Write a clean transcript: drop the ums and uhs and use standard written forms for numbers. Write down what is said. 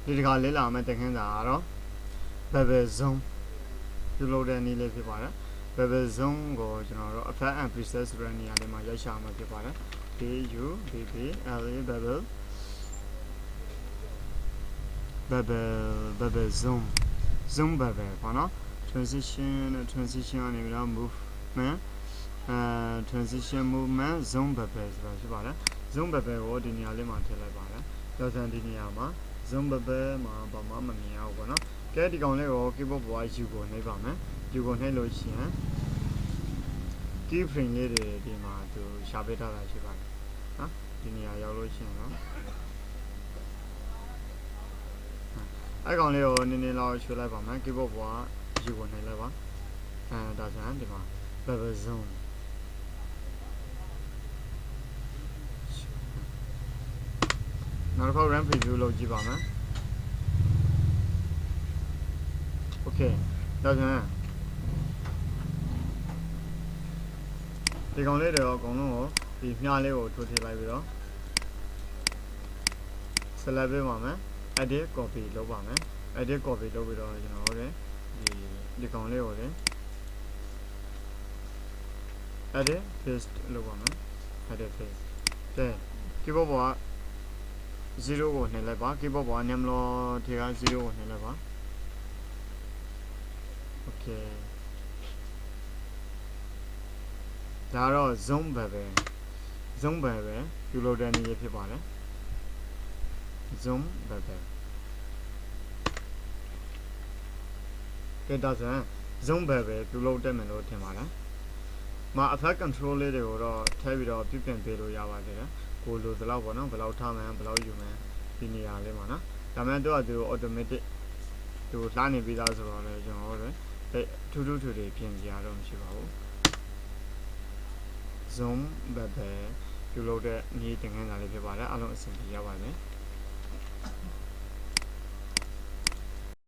ဒီတခါလေးလာမယ်တခင်းစာကတော့ bubble zoom ပြုလုပ်တဲ့နည်းလေးဖြစ်ပါတယ် bubble zoom ကိုကျွန်တော်တို့ effect and preset ဆိုတဲ့နေရာလေးမှာရိုက်ရှာမှာဖြစ်ပါတယ် bubble zoom bubble ပေါ့နော် transition ကနေပြီးတော့ movement transition movement zoom bubble ဆိုတာဖြစ်ပါတယ် zoom bubble ကိုဒီနေရာလေးမှာထည့်လိုက်ပါတယ်ကြောင့်ဒီနေရာမှာ zoom bubble မှာဘာမှမမြင်ရဘူးပေါ့နော်ကဲဒီကောင်လေးကို keyboard ပေါ်က U ကိုနှိပ်ပါမယ် U ကိုနှိပ်လို့ရှိရင် key frame လေးတွေဒီမှာသူရှာပေးထားတာရှိပါတယ်နော်ဒီနေရာရောက်လို့ရှိရင်နော်အဲ့ကောင်လေးကိုနည်းနည်းလောက်ရွှေ့လိုက်ပါမယ် keyboard ပေါ်က U ကိုနှိပ်လိုက်ပါဒါဆိုရင်ဒီမှာ bubble zoomနောက်တစ်ခါ run preview လုပ်ကြည့်ပါမယ် okay ဒါဆိုရင်ဒီကောင်လေးတွေတော့အကုန်လုံးကိုဒီမြားလေးကိုထိုးထည့်လိုက်ပြီးတော့ select ပေးပါမယ် edit copy လုပ်ပါမယ် edit copy လုပ်ပြီးတော့ကျွန်တော်တို့ဒီကောင်လေးကိုလေ edit paste လုပ်ပါမယ် edit paste ကဲ keyboard ပေါ်က0ကိုနှိပ်လိုက်ပါ keyboard ပေါ်က name လို့ထည့်က0ကိုနှိပ်လိုက်ပါ okay ဒါတော့ zoom bubble ပြုလုပ်တဲ့နည်းလေးဖြစ်ပါတယ် zoom bubble ကဲဒါဆိုရင် zoom bubble ပြုလုပ်တတ်မယ်လို့ထင်ပါတယ်မှာ effect control လေးတွေကိုတော့ထည့်ပြီးတော့ပြုပြင်ပေးလို့ရပါတယ်ကိုလိုသလောက်ပေါ့နော်ဘယ်လောက်ထားမှန်းဘယ်လောက်ယူမှန်းဒီနေရာလေးမှာနော်ဒါမှမဟုတ်သူက automatic သူလှနေပြီးသားဆိုတော့လည်းကျွန်တော်တို့ထူးတွေပြင်ကြရတော့မရှိပါဘူး zoom bubble ပြုလုပ်တဲ့နည်းသင်ခန်းစာလေးဖြစ်ပါတယ်အားလုံးအဆင်ပြေရပါမယ်